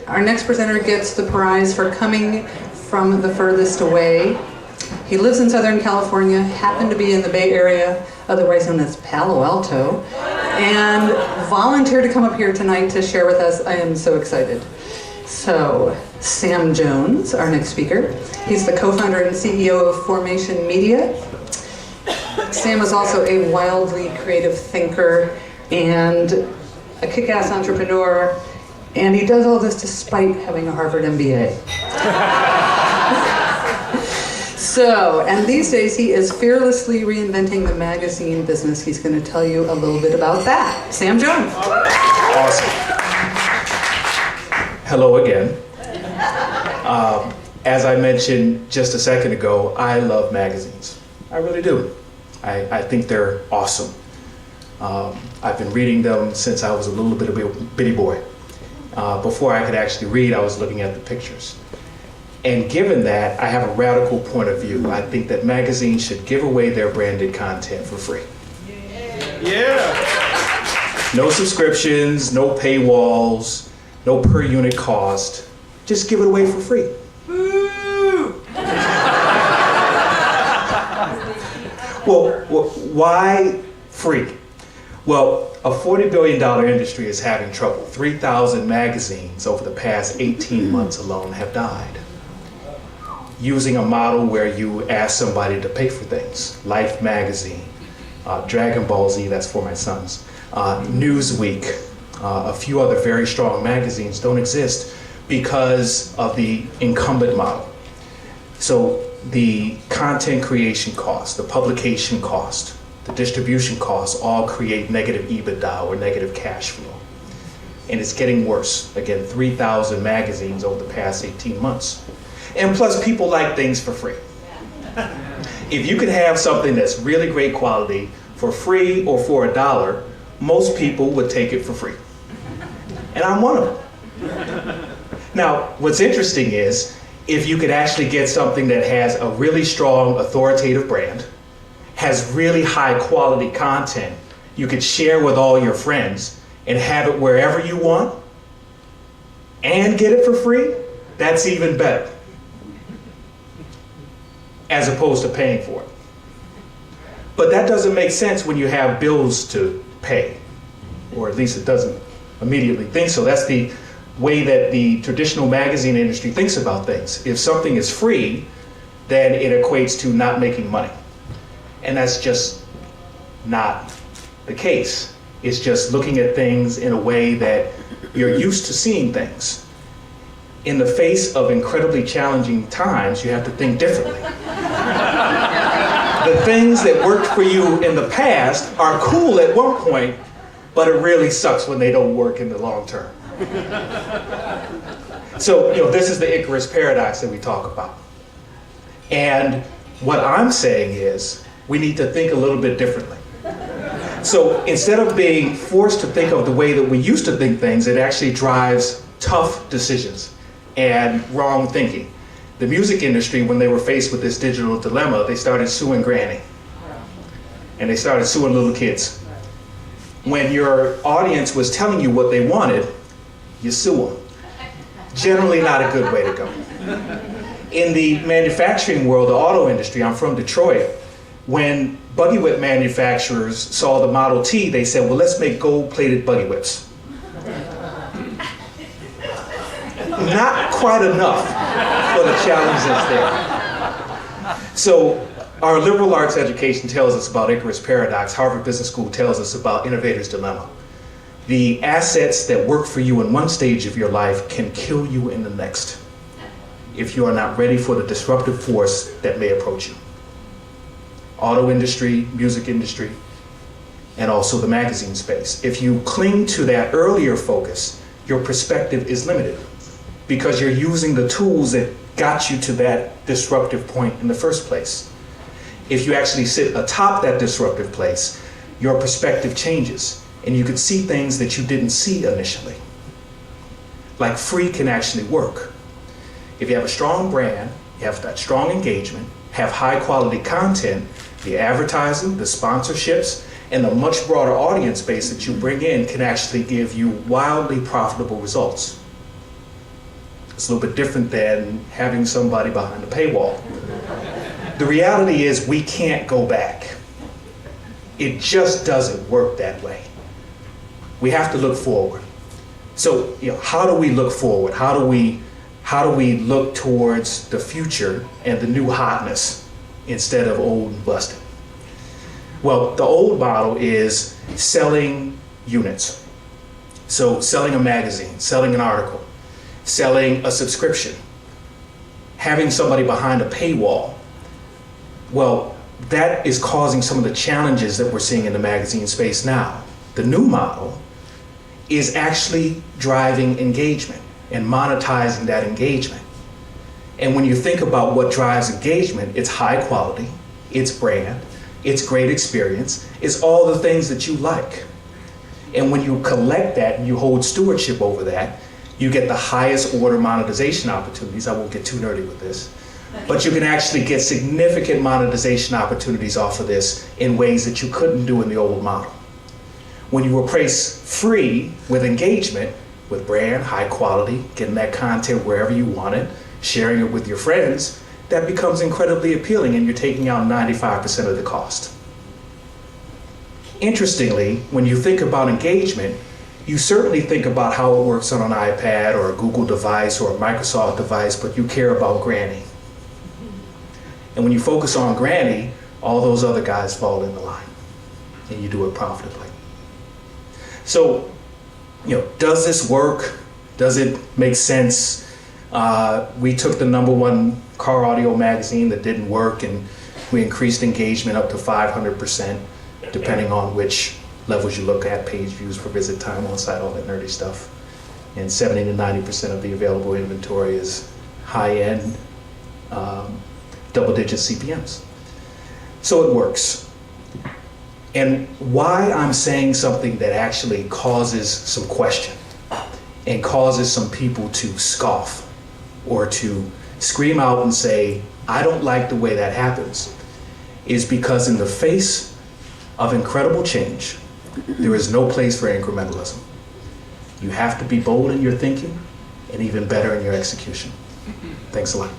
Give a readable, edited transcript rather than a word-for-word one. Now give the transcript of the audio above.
Our next presenter gets the prize for coming from the furthest away. He lives in Southern California, happened to be in the Bay Area, otherwise known as Palo Alto, and volunteered to come up here tonight to share with us. I am so excited. So, Sam Jones, our next speaker. He's the co-founder and CEO of Formation Media. Sam is also a wildly creative thinker and a kick-ass entrepreneur, and he does all this despite having a Harvard MBA. So, and these days he is fearlessly reinventing the magazine business. He's going to tell you a little bit about that. Sam Jones. Awesome. Hello again. As I mentioned just a second ago, I love magazines. I really do. I think they're awesome. I've been reading them since I was a little bit of a bitty boy. Before I could actually read, I was looking at the pictures. And given that, I have a radical point of view. I think that magazines should give away their branded content for free. Yeah. No subscriptions, no paywalls, no per unit cost. Just give it away for free. Well, why free? Well, a $40 billion industry is having trouble. 3,000 magazines over the past 18 months alone have died. Using a model where you ask somebody to pay for things. Life magazine, Dragon Ball Z, that's for my sons, Newsweek, a few other very strong magazines don't exist because of the incumbent model. So the content creation cost, the publication cost, the distribution costs all create negative EBITDA or negative cash flow. And it's getting worse. Again, 3,000 magazines over the past 18 months. And plus, people like things for free. If you could have something that's really great quality for free or for $1, most people would take it for free. And I'm one of them. Now, what's interesting is, if you could actually get something that has a really strong authoritative brand, has really high quality content, you could share with all your friends and have it wherever you want and get it for free, that's even better. As opposed to paying for it. But that doesn't make sense when you have bills to pay, or at least it doesn't immediately think so. That's the way that the traditional magazine industry thinks about things. If something is free, then it equates to not making money. And that's just not the case. It's just looking at things in a way that you're used to seeing things. In the face of incredibly challenging times, you have to think differently. The things that worked for you in the past are cool at one point, but it really sucks when they don't work in the long term. So, this is the Icarus paradox that we talk about. And what I'm saying is, we need to think a little bit differently. So instead of being forced to think of the way that we used to think things, it actually drives tough decisions and wrong thinking. The music industry, when they were faced with this digital dilemma, they started suing Granny. And they started suing little kids. When your audience was telling you what they wanted, you sue them. Generally not a good way to go. In the manufacturing world, the auto industry, I'm from Detroit, when buggy whip manufacturers saw the Model T, they said, well, let's make gold-plated buggy whips. Not quite enough for the challenges there. So our liberal arts education tells us about Icarus paradox. Harvard Business School tells us about innovator's dilemma. The assets that work for you in one stage of your life can kill you in the next if you are not ready for the disruptive force that may approach you. Auto industry, music industry, and also the magazine space. If you cling to that earlier focus, your perspective is limited because you're using the tools that got you to that disruptive point in the first place. If you actually sit atop that disruptive place, your perspective changes and you can see things that you didn't see initially. Like free can actually work. If you have a strong brand, you have that strong engagement, have high quality content, the advertising, the sponsorships, and the much broader audience base that you bring in can actually give you wildly profitable results. It's a little bit different than having somebody behind a paywall. The reality is we can't go back. It just doesn't work that way. We have to look forward. So, how do we look forward? How do we look towards the future and the new hotness instead of old and busted? Well, the old model is selling units. So selling a magazine, selling an article, selling a subscription, having somebody behind a paywall. Well, that is causing some of the challenges that we're seeing in the magazine space now. The new model is actually driving engagement and monetizing that engagement. And when you think about what drives engagement, it's high quality, it's brand, it's great experience, it's all the things that you like. And when you collect that and you hold stewardship over that, you get the highest order monetization opportunities. I won't get too nerdy with this, but you can actually get significant monetization opportunities off of this in ways that you couldn't do in the old model. When you replace free with engagement, with brand, high quality, getting that content wherever you want it, sharing it with your friends, that becomes incredibly appealing and you're taking out 95% of the cost. Interestingly, when you think about engagement, you certainly think about how it works on an iPad or a Google device or a Microsoft device, but you care about Granny. And when you focus on Granny, all those other guys fall in the line and you do it profitably. So, does this work? Does it make sense? We took the #1 car audio magazine that didn't work and we increased engagement up to 500%, depending on which levels you look at, page views per visit time, on site, all that nerdy stuff. And 70 to 90% of the available inventory is high-end, double-digit CPMs. So it works. And why I'm saying something that actually causes some question and causes some people to scoff or to scream out and say, I don't like the way that happens, is because in the face of incredible change, there is no place for incrementalism. You have to be bold in your thinking and even better in your execution. Thanks a lot.